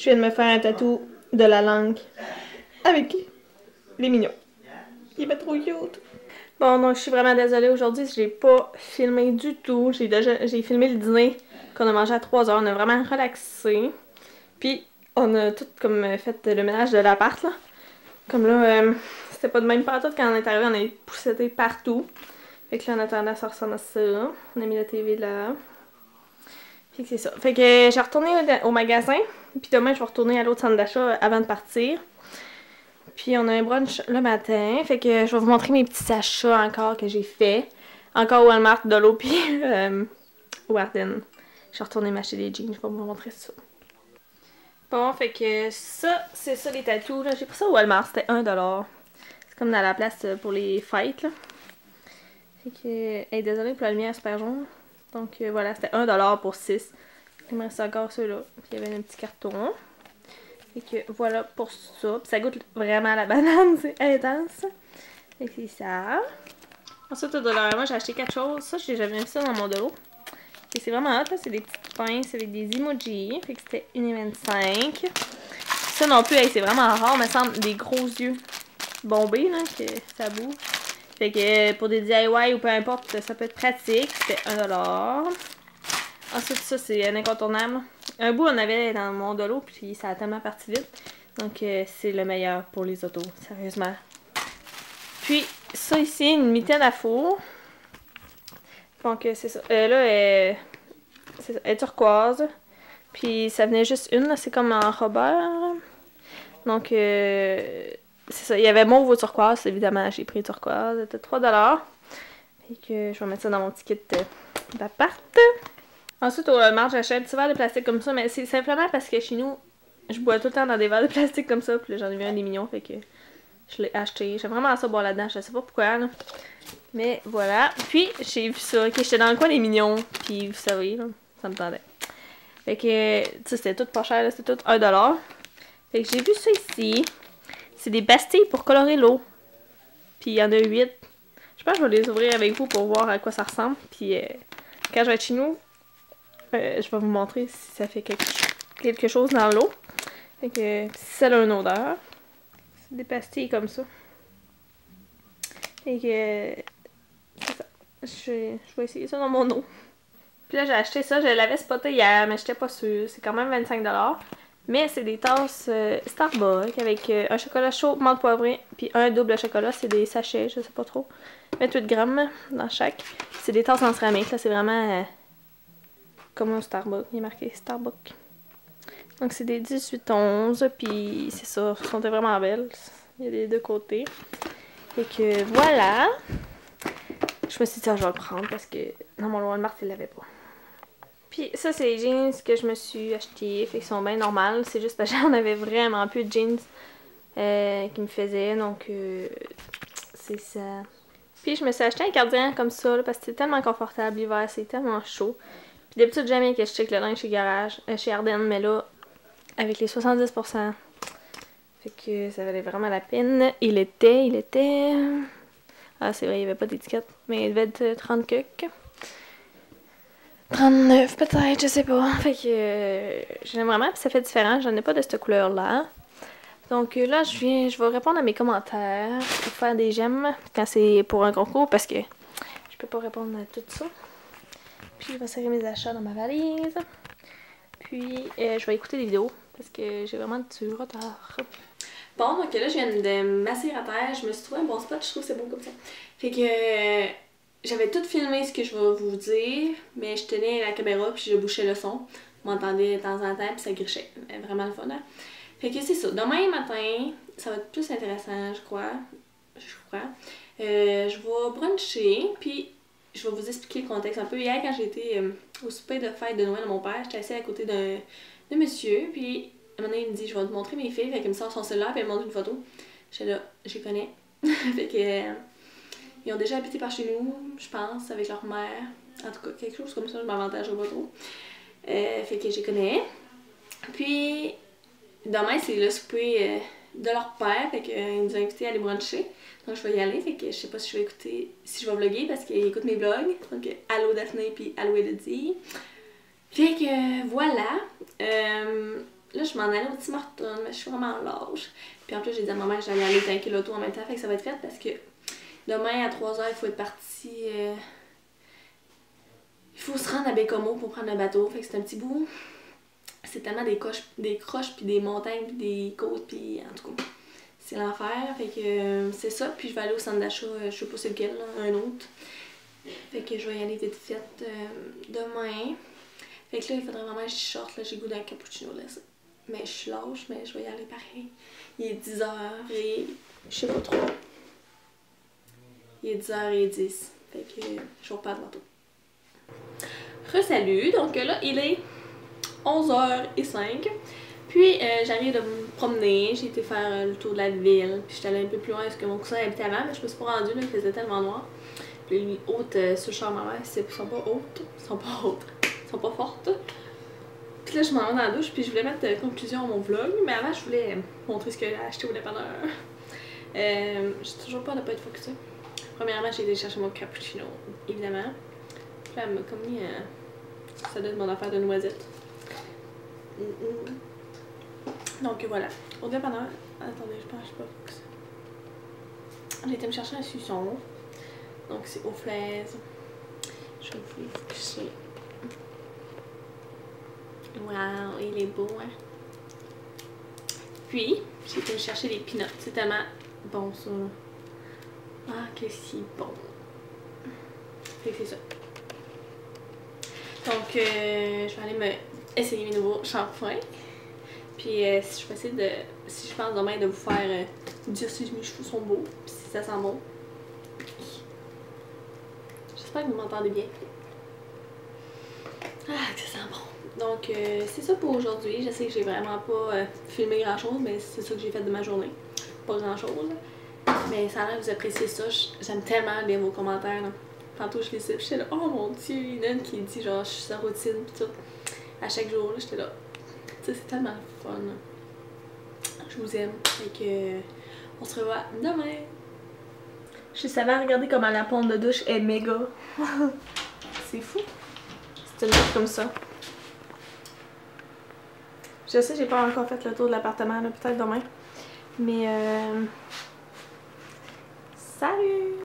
viens de me faire un tatou de la langue avec les mignons. Il est trop cute. Bon, donc je suis vraiment désolée aujourd'hui, je l'ai pas filmé du tout. J'ai filmé le dîner qu'on a mangé à 3 heures. On a vraiment relaxé. Puis on a tout comme fait le ménage de l'appart là. Comme là, c'était pas de même partout quand on est arrivé, on a poussetté partout. Fait que là, en attendant, ça ressemble à ça. On a mis la TV là. Fait que c'est ça. Fait que j'ai retourné au magasin. Puis demain, je vais retourner à l'autre centre d'achat avant de partir. Puis on a un brunch le matin. Fait que je vais vous montrer mes petits achats encore que j'ai fait. Encore au Walmart, de l'eau, puis au Ardennes. Je suis retournée m'acheter des jeans. Je vais vous montrer ça. Bon, fait que ça, c'est ça les tatous. J'ai pris ça au Walmart. C'était 1$. C'est comme dans la place pour les fêtes, là. Fait que, hey, désolée pour la lumière super jaune. Donc voilà, c'était 1$ pour 6. Il me reste encore ceux-là. Puis il y avait un petit carton. Fait que voilà pour ça. Puis ça goûte vraiment à la banane, c'est intense. Fait que c'est ça. Ensuite, au dollar, moi j'ai acheté 4 choses. Ça, j'ai jamais vu ça dans mon dos. Et c'est vraiment hot, là. C'est des petites pinces avec des emojis. Fait que c'était 1,25 $. Ça non plus, hey, c'est vraiment rare, me semble, des gros yeux bombés, là, que ça bouge. Fait que pour des DIY ou peu importe, ça peut être pratique. C'était 1$. Ensuite, ça, c'est un incontournable. Un bout, on avait dans mon dolo, puis ça a tellement parti vite. Donc, c'est le meilleur pour les autos, sérieusement. Puis, ça ici, une mitaine à four. Donc, c'est ça. Là, elle est turquoise. Puis, ça venait juste une, c'est comme en Robert. Donc, c'est ça. Il y avait mauve ou turquoise, évidemment. J'ai pris turquoise. C'était 3$. Et que je vais mettre ça dans mon petit kit d'appart. Ensuite, au Walmart, j'achète un petit verre de plastique comme ça, mais c'est simplement parce que chez nous, je bois tout le temps dans des verres de plastique comme ça, puis j'en ai vu un des mignons, fait que je l'ai acheté. J'aime vraiment ça boire là-dedans, je sais pas pourquoi, là. Mais voilà. Puis, j'ai vu ça, ok, j'étais dans le coin des mignons, puis vous savez, là, ça me tendait. Fait que, tu sais, c'était tout pas cher, là, c'était tout 1$. Fait que j'ai vu ça ici. C'est des pastilles pour colorer l'eau. Puis il y en a 8. Je pense que je vais les ouvrir avec vous pour voir à quoi ça ressemble. Puis quand je vais être chez nous, je vais vous montrer si ça fait quelque chose dans l'eau. Fait que si ça a une odeur. C'est des pastilles comme ça. Fait que c'est ça. Je vais essayer ça dans mon eau. Puis là j'ai acheté ça, je l'avais spoté hier, mais j'étais pas sûre. C'est quand même 25$. Mais c'est des tasses Starbucks avec un chocolat chaud, menthe poivrée, puis un double chocolat. C'est des sachets, je sais pas trop. 28 grammes dans chaque. C'est des tasses en céramique, là, c'est vraiment comme un Starbucks. Il est marqué Starbucks. Donc c'est des 18-11, puis c'est ça, elles sont vraiment belles. Il y a des deux côtés. Et que voilà. Je me suis dit, je vais le prendre parce que dans mon Walmart, il l'avait pas. Puis ça, c'est les jeans que je me suis achetés. Fait qu'ils sont bien normales. C'est juste parce que j'en avais vraiment plus de jeans qui me faisaient. Donc, c'est ça. Puis je me suis acheté un cardigan comme ça là, parce que c'est tellement confortable l'hiver. C'est tellement chaud. Puis d'habitude, jamais que je check le linge chez Garage, chez Ardennes. Mais là, avec les 70%, fait que ça valait vraiment la peine. Il était... Ah, c'est vrai, il n'y avait pas d'étiquette. Mais il devait être 30 cucs. 39 peut-être, je sais pas. Fait que j'aime vraiment, puis ça fait différent. J'en ai pas de cette couleur-là. Donc là, je vais répondre à mes commentaires pour faire des j'aime quand c'est pour un concours parce que je peux pas répondre à tout ça. Puis je vais serrer mes achats dans ma valise. Puis je vais écouter des vidéos parce que j'ai vraiment du retard. Bon, donc là, je viens de m'asseoir à terre. Je me suis trouvé un bon spot, je trouve que c'est bon comme ça. Fait que j'avais tout filmé ce que je vais vous dire, mais je tenais la caméra puis je bouchais le son. Vous m'entendez de temps en temps puis ça grichait. Vraiment le fun, hein? Fait que c'est ça. Demain matin, ça va être plus intéressant, je crois. Je vais bruncher puis je vais vous expliquer le contexte un peu. Hier, quand j'ai été au souper de fête de Noël de mon père, j'étais assise à côté d'un monsieur, puis à un moment donné, il me dit, je vais te montrer mes filles. Fait qu'il me sort son cellulaire, puis il me montre une photo. J'étais là, je les connais. Fait que, ils ont déjà habité par chez nous, je pense, avec leur mère. En tout cas, quelque chose comme ça, je m'avantage pas trop. Fait que je les connais. Puis, demain, c'est le souper de leur père, fait qu'ils nous ont invités à aller bruncher. Donc, je vais y aller, fait que je sais pas si je vais écouter, si je vais vlogger parce qu'ils écoutent mes vlogs. Donc, allô Daphné, puis allô Elodie. Fait que, voilà. là, je m'en allais au Tim Hortons, mais je suis vraiment lâche. Puis en plus, j'ai dit à ma mère que j'allais aller tanker l'auto en même temps, fait que ça va être fait parce que demain à 3h, il faut être parti. Il faut se rendre à Bécomo pour prendre le bateau, fait que c'est un petit bout. C'est tellement des croches, puis des montagnes, puis des côtes, puis en tout cas, c'est l'enfer. Fait que c'est ça, puis je vais aller au centre d'achat, je sais pas c'est lequel, là, un autre. Fait que je vais y aller vite fait demain. Fait que là, il faudrait vraiment que je sorte, là, j'ai goût d'un cappuccino là. Mais je suis lâche, mais je vais y aller pareil. Il est 10h et... je sais pas trop. Il est 10h10. Fait que je repars de l'auto. Re-salut, donc là, il est 11h05. Puis j'arrive de me promener, j'ai été faire le tour de la ville. Puis j'étais allée un peu plus loin parce que mon cousin habitait avant, mais je me suis pas rendue, là, il faisait tellement noir. Puis les hautes sur le char ma mère, sont pas hautes. Sont pas fortes. Puis là, je m'en vais dans la douche, puis je voulais mettre conclusion à mon vlog, mais avant, je voulais montrer ce que j'ai acheté au dépanneur. J'ai toujours peur de pas être focusée. Premièrement, j'ai été chercher mon cappuccino, évidemment. Puis là, elle m'a comme mis ça donne mon affaire de noisettes. Donc voilà. Au dépanneur, attendez, je pense que je suis pas focusée. J'ai été me chercher un suçon. Donc c'est aux fraises. Je vais vous les focuser. Wow, il est beau, hein? Puis, j'ai été me chercher des peanuts. C'est tellement bon, ça. Ah, que si bon. Fait que c'est ça. Donc, je vais aller essayer mes nouveaux shampoings. Puis, si je peux essayer de... Si je pense demain de vous faire dire si mes cheveux sont beaux, puis si ça sent bon. J'espère que vous m'entendez bien. Ah, que ça sent bon. Donc, c'est ça pour aujourd'hui. Je sais que j'ai vraiment pas filmé grand chose, mais c'est ça que j'ai fait de ma journée. Pas grand chose. Mais ça a l'air que vous appréciez ça. J'aime tellement lire vos commentaires. Là. Tantôt, je les sais. J'étais là, oh mon dieu, il y en a une qui dit genre, je suis sa routine, pis tout. À chaque jour, j'étais là. Tu sais, c'est tellement fun. Là. Je vous aime. Et que, on se revoit demain. Je savais regarder comment la pompe de douche est méga. C'est fou. C'est une douche comme ça. Je sais, j'ai pas encore fait le tour de l'appartement, peut-être demain. Mais salut!